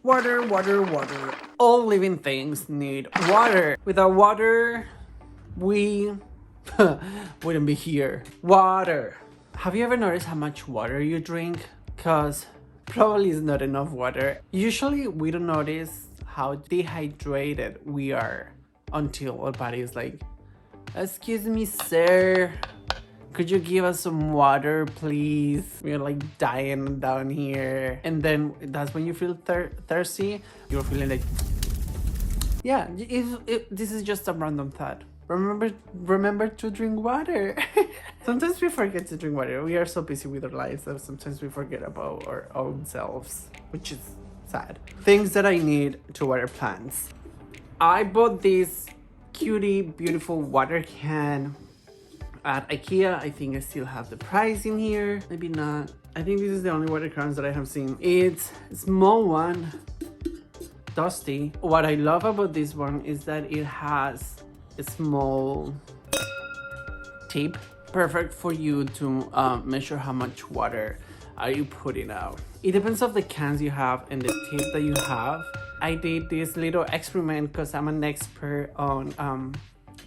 Water, water, water. All living things need water. Without water, we wouldn't be here. Water. Have you ever noticed how much water you drink? Cause probably it's not enough water. Usually we don't notice how dehydrated we are until our body is like, excuse me, sir, could you give us some water, please? We're like dying down here. And then that's when you feel thirsty. You're feeling like, yeah, this is just a random thought. Remember to drink water. Sometimes we forget to drink water. We are so busy with our lives that sometimes we forget about our own selves, which is sad. Things that I need to water plants. I bought this cutie, beautiful water can at IKEA. I think I still have the price in here. Maybe not. I think this is the only water cans that I have seen. It's a small one, dusty. What I love about this one is that it has a small tip, perfect for you to measure how much water are you putting out. It depends on the cans you have and the tip that you have. I did this little experiment because I'm an expert on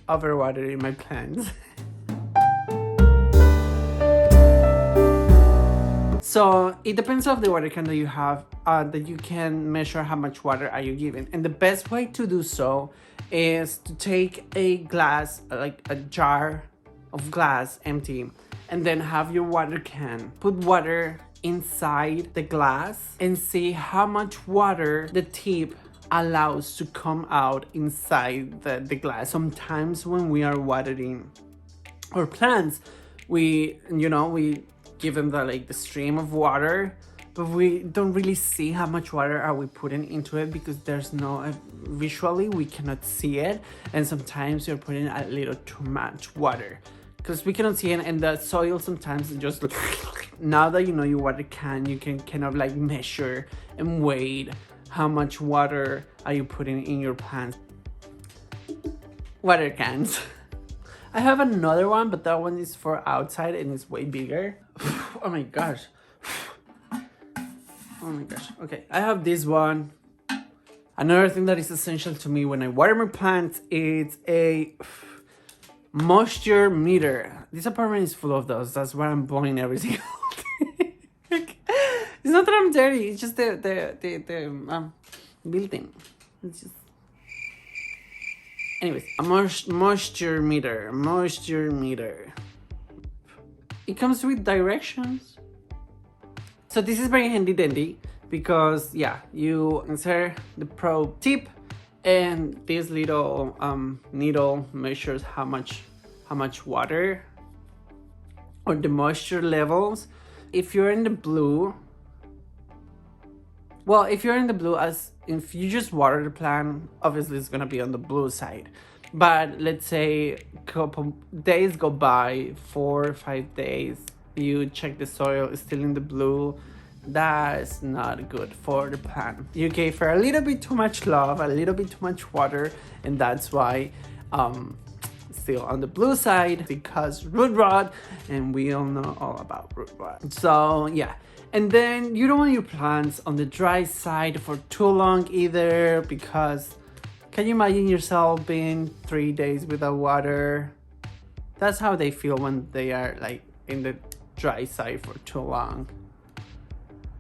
overwatering my plants. So it depends on the water can that you have, that you can measure how much water are you giving. And the best way to do so is to take a glass, like a jar of glass empty, and then have your water can. Put water inside the glass and see how much water the tip allows to come out inside the glass. Sometimes when we are watering our plants, we give them the stream of water, but we don't really see how much water are we putting into it because there's no visually we cannot see it, and sometimes you're putting a little too much water because we cannot see it, and the soil sometimes just now that you know your water can, you can kind of like measure and weigh how much water are you putting in your plants. Water cans. I have another one, but that one is for outside and it's way bigger. Oh my gosh. Oh my gosh. Okay, I have this one. Another thing that is essential to me when I water my plants is a moisture meter. This apartment is full of those. That's why I'm blowing every single day. It's not that I'm dirty. It's just the building. It's just... Anyways, a moisture meter. It comes with directions. So this is very handy dandy because yeah, you insert the probe tip and this little needle measures how much water or the moisture levels. If you're in the blue, as if you just water the plant, obviously it's gonna be on the blue side. But let's say a couple days go by, 4 or 5 days, you check the soil is still in the blue. That's not good for the plant. You gave her a little bit too much love, a little bit too much water, and that's why still on the blue side, because root rot, and we all know all about root rot. So yeah. And then you don't want your plants on the dry side for too long either, because can you imagine yourself being 3 days without water? That's how they feel when they are like in the dry side for too long.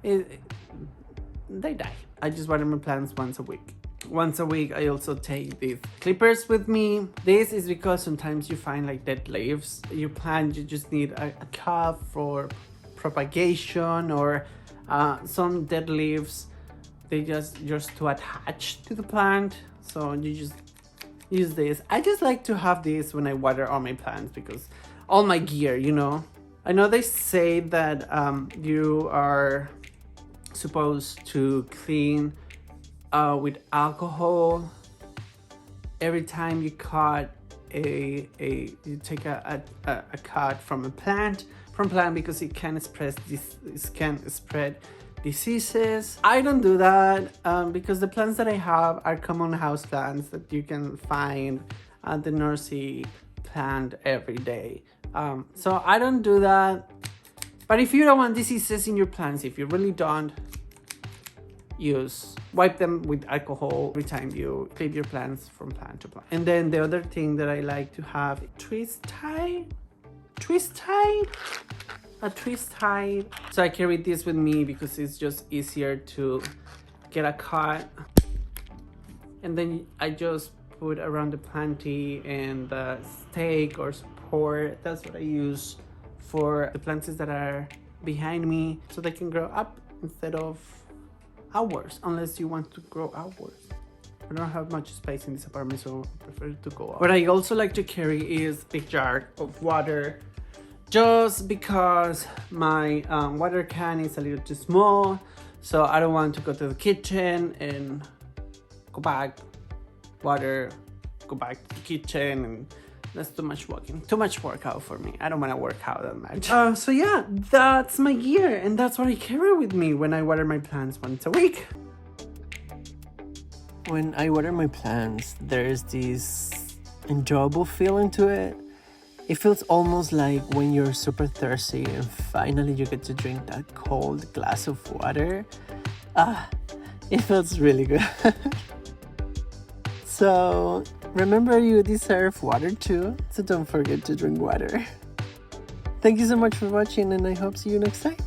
They die. I just water my plants once a week. Once a week, I also take these clippers with me. This is because sometimes you find like dead leaves. Your plant, you just need a cup for propagation, or some dead leaves, they just to attach to the plant, so you just use this. I just like to have this when I water all my plants because all my gear, I know they say that you are supposed to clean with alcohol every time you cut you take a cut from a plant, because it can spread diseases. I don't do that because the plants that I have are common house plants that you can find at the nursery plant every day. So I don't do that. But if you don't want diseases in your plants, if you really don't, wipe them with alcohol every time you feed your plants from plant to plant. And then the other thing that I like to have, a twist tie. So I carry this with me because it's just easier to get a cut. And then I just put around the planty and the stake or support. That's what I use for the plants that are behind me, so they can grow up instead of outwards, unless you want to grow outwards. I don't have much space in this apartment, so I prefer to go out. What I also like to carry is a big jar of water, just because my water can is a little too small, so I don't want to go to the kitchen and go back, water, go back to the kitchen, and that's too much walking, too much workout for me. I don't want to work out that much. So yeah, that's my gear, and that's what I carry with me when I water my plants once a week. When I water my plants, there's this enjoyable feeling to it. It feels almost like when you're super thirsty and finally you get to drink that cold glass of water. It feels really good. So remember, you deserve water too, so don't forget to drink water. Thank you so much for watching, and I hope to see you next time.